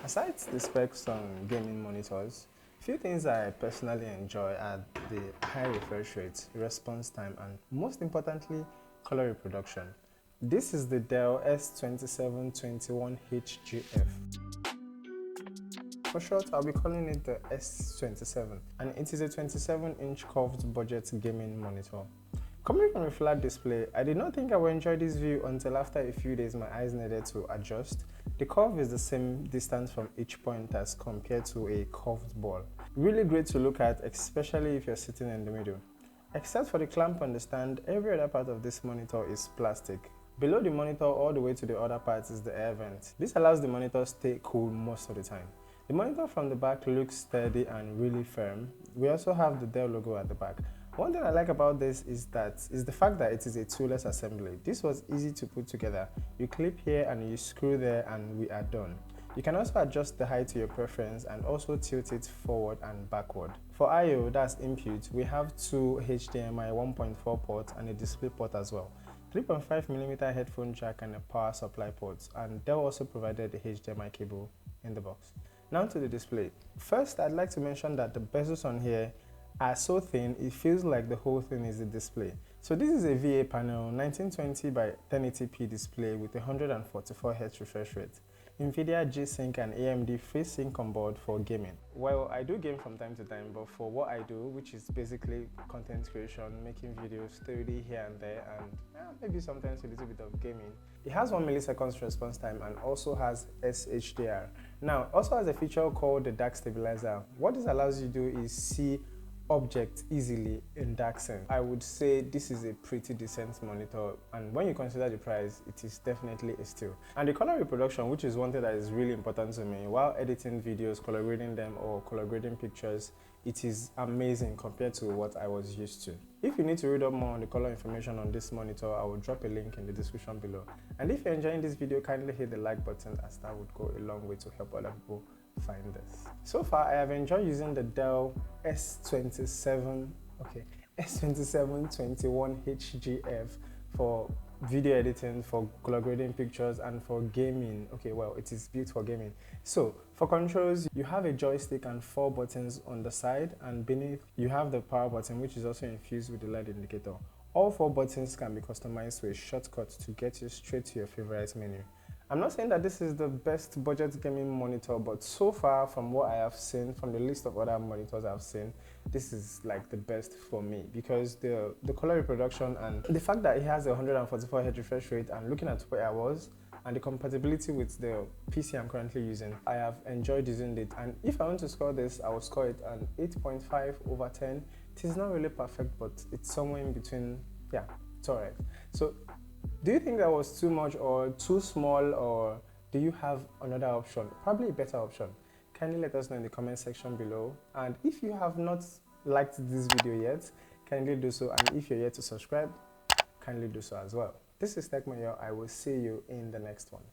Aside the specs on gaming monitors, few things I personally enjoy are the high refresh rate, response time, and most importantly, color reproduction. This is the Dell S2721HGF. For short, I'll be calling it the S27, and it is a 27-inch curved budget gaming monitor. Coming from a flat display, I did not think I would enjoy this view until after a few days my eyes needed to adjust. The curve is the same distance from each point as compared to a curved ball. Really great to look at, especially if you're sitting in the middle. Except for the clamp on the stand, every other part of this monitor is plastic. Below the monitor all the way to the other part is the air vent. This allows the monitor to stay cool most of the time. The monitor from the back looks steady and really firm. We also have the Dell logo at the back. One thing I like about this is the fact that it is a toolless assembly. This was easy to put together. You clip here and you screw there and we are done. You can also adjust the height to your preference and also tilt it forward and backward. For I/O, that's input, we have two HDMI 1.4 ports and a display port as well. 3.5mm headphone jack and a power supply port, and Dell also provided the HDMI cable in the box. Now to the display. First, I'd like to mention that the bezels on here are so thin, it feels like the whole thing is a display. So this is a VA panel, 1920 by 1080p display with 144Hz refresh rate. Nvidia G-Sync and AMD FreeSync on board for gaming. Well, I do game from time to time, but for what I do, which is basically content creation, making videos 30 here and there, and maybe sometimes a little bit of gaming, it has 1 millisecond response time and also has SHDR. Now, it also has a feature called the dark stabilizer. What this allows you to do is see objects easily in dark scene. I would say this is a pretty decent monitor, and when you consider the price, it is definitely a steal. And the color reproduction, which is one thing that is really important to me while editing videos, color grading them, or color grading pictures, it is amazing compared to what I was used to. If you need to read up more on the color information on this monitor, I will drop a link in the description below. And if you're enjoying this video, kindly hit the like button, as that would go a long way to help other people find this. So far, I have enjoyed using the Dell S2721HGF for video editing, for color grading pictures, and for gaming. Okay, well, it is built for gaming. So for controls, you have a joystick and 4 buttons on the side, and beneath you have the power button, which is also infused with the light indicator. All 4 buttons can be customized to a shortcut to get you straight to your favorite menu. I'm not saying that this is the best budget gaming monitor, but so far from what I have seen, from the list of other monitors I've seen, this is like the best for me, because the color reproduction and the fact that it has a 144Hz refresh rate, and looking at where I was and the compatibility with the PC I'm currently using, I have enjoyed using it. And if I want to score this, I will score it an 8.5/10. It is not really perfect, but it's somewhere in between. Yeah, it's alright. So do you think that was too much or too small, or do you have another option, probably a better option? Kindly let us know in the comment section below. And if you have not liked this video yet, kindly do so. And if you're yet to subscribe, kindly do so as well. This is Tech Mayor. I will see you in the next one.